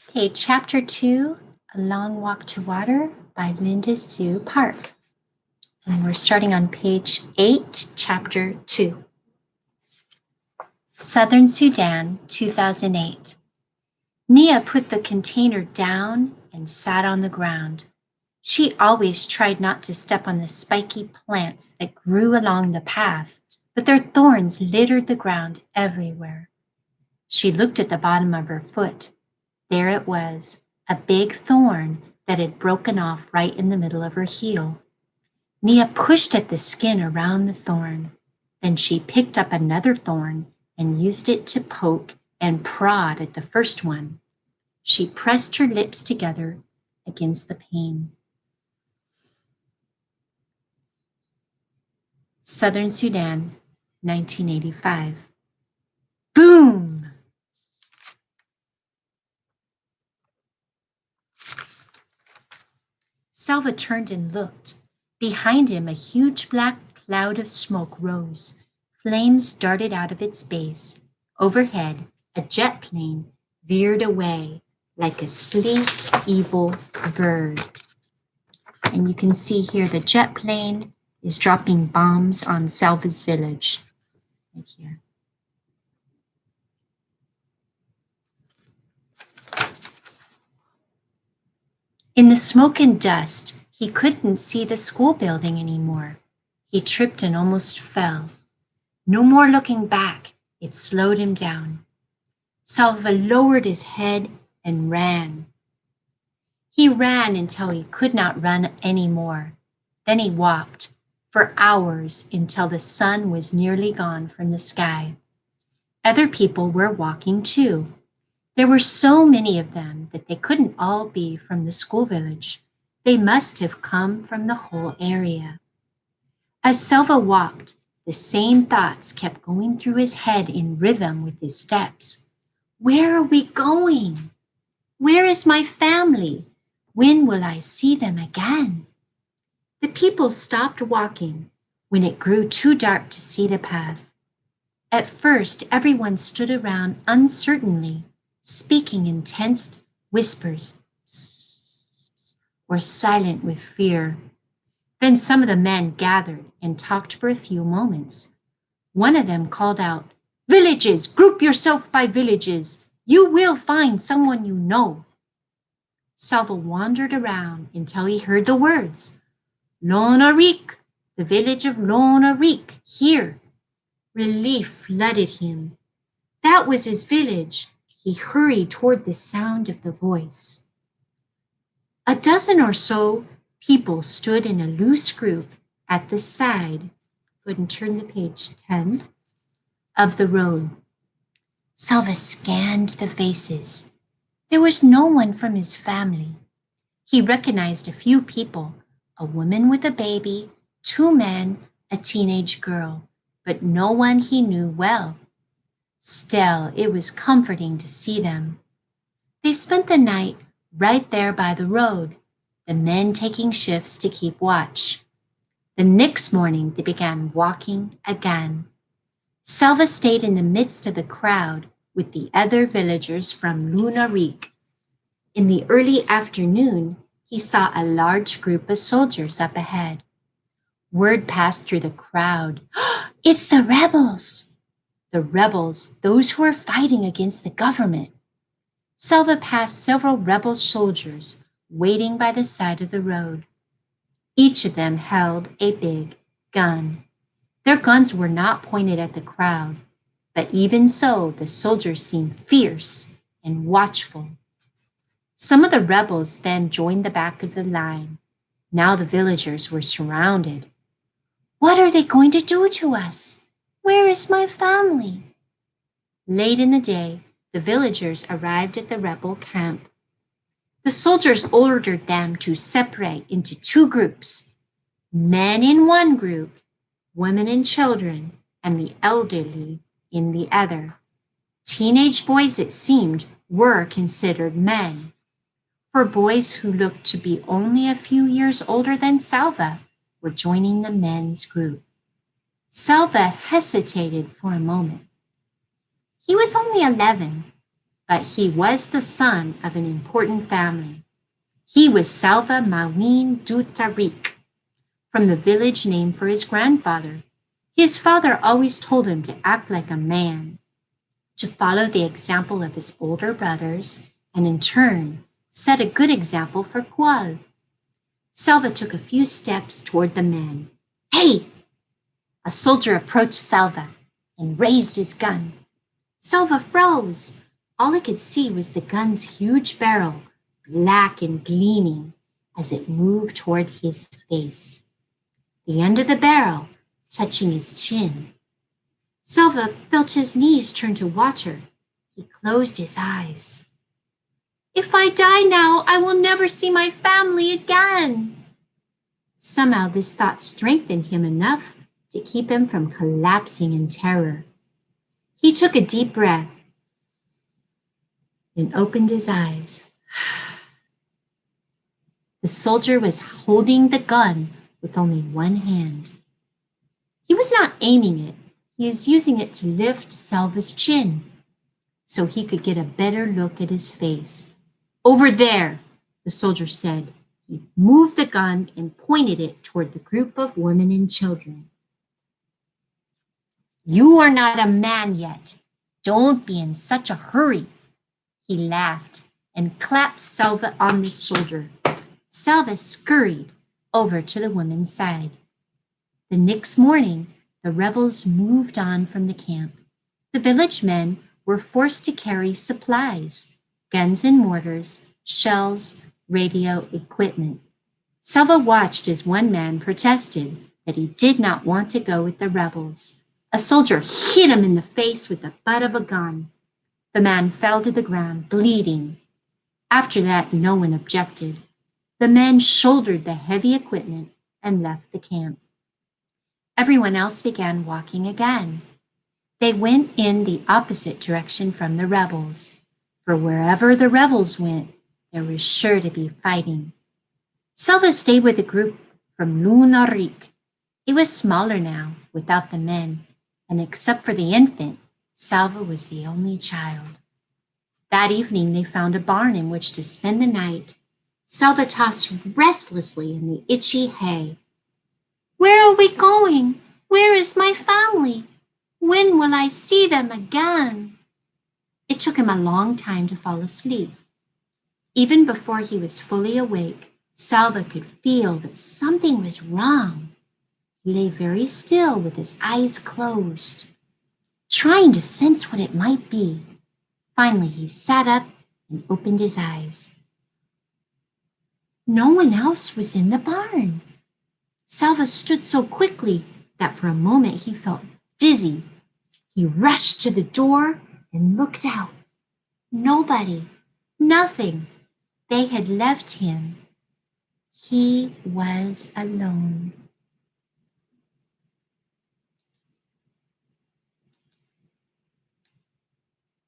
Okay, Chapter 2, A Long Walk to Water by Linda Sue Park. And we're starting on page 8, Chapter 2. Southern Sudan, 2008. Nia put the container down and sat on the ground. She always tried not to step on the spiky plants that grew along the path, but their thorns littered the ground everywhere. She looked at the bottom of her foot. There it was, a big thorn that had broken off right in the middle of her heel. Nia pushed at the skin around the thorn. Then she picked up another thorn and used it to poke and prod at the first one. She pressed her lips together against the pain. Southern Sudan, 1985. Boom! Salva turned and looked. Behind him, a huge black cloud of smoke rose. Flames darted out of its base. Overhead, a jet plane veered away like a sleek, evil bird. And you can see here the jet plane is dropping bombs on Salva's village. Right here. In the smoke and dust, he couldn't see the school building anymore. He tripped and almost fell. No more looking back. It slowed him down. Salva lowered his head and ran. He ran until he could not run any more. Then he walked for hours until the sun was nearly gone from the sky. Other people were walking too. There were so many of them that they couldn't all be from the school village. They must have come from the whole area. As Salva walked, the same thoughts kept going through his head in rhythm with his steps. Where are we going? Where is my family? When will I see them again? The people stopped walking when it grew too dark to see the path. At first, everyone stood around uncertainly, speaking in tense whispers or silent with fear. Then some of the men gathered and talked for a few moments. One of them called out, "Villages, group yourself by villages. You will find someone you know." Salva wandered around until he heard the words, "Lonarik, the village of Lonarik, here." Relief flooded him. That was his village. He hurried toward the sound of the voice. A dozen or so people stood in a loose group at the side, go ahead and turn to page 10, of the road. Salva scanned the faces. There was no one from his family. He recognized a few people, a woman with a baby, 2 men, a teenage girl, but no one he knew well. Still, it was comforting to see them. They spent the night right there by the road, the men taking shifts to keep watch. The next morning, they began walking again. Salva stayed in the midst of the crowd with the other villagers from Lonarik. In the early afternoon, he saw a large group of soldiers up ahead. Word passed through the crowd, "It's the rebels!" The rebels, those who were fighting against the government. Salva passed several rebel soldiers waiting by the side of the road. Each of them held a big gun. Their guns were not pointed at the crowd, but even so, the soldiers seemed fierce and watchful. Some of the rebels then joined the back of the line. Now the villagers were surrounded. "What are they going to do to us? Where is my family?" Late in the day, the villagers arrived at the rebel camp. The soldiers ordered them to separate into 2 groups, men in one group, women and children, and the elderly in the other. Teenage boys, it seemed, were considered men. For boys who looked to be only a few years older than Salva were joining the men's group. Salva hesitated for a moment. He was only 11. but he was the son of an important family. He was Salva Mawin Dutarik, from the village named for his grandfather. His father always told him to act like a man, to follow the example of his older brothers, and in turn set a good example for Kual. Salva took a few steps toward the men. Hey! A soldier approached Salva and raised his gun. Salva froze. All he could see was the gun's huge barrel, black and gleaming, as it moved toward his face. The end of the barrel touching his chin. Salva felt his knees turn to water. He closed his eyes. If I die now, I will never see my family again. Somehow this thought strengthened him enough to keep him from collapsing in terror. He took a deep breath and opened his eyes. The soldier was holding the gun with only one hand. He was not aiming it. He was using it to lift Salva's chin so he could get a better look at his face. Over there, the soldier said. He moved the gun and pointed it toward the group of women and children. You are not a man yet. Don't be in such a hurry. He laughed and clapped Salva on the shoulder. Salva scurried over to the women's side. The next morning, the rebels moved on from the camp. The village men were forced to carry supplies, guns and mortars, shells, radio equipment. Salva watched as one man protested that he did not want to go with the rebels. A soldier hit him in the face with the butt of a gun. The man fell to the ground, bleeding. After that, no one objected. The men shouldered the heavy equipment and left the camp. Everyone else began walking again. They went in the opposite direction from the rebels, for wherever the rebels went, there was sure to be fighting. Salva stayed with the group from Lunarik. It was smaller now, without the men, and except for the infant, Salva was the only child. That evening, they found a barn in which to spend the night. Salva tossed restlessly in the itchy hay. Where are we going? Where is my family? When will I see them again? It took him a long time to fall asleep. Even before he was fully awake, Salva could feel that something was wrong. He lay very still with his eyes closed, trying to sense what it might be. Finally, he sat up and opened his eyes. No one else was in the barn. Salva stood so quickly that for a moment he felt dizzy. He rushed to the door and looked out. Nobody, nothing. They had left him. He was alone.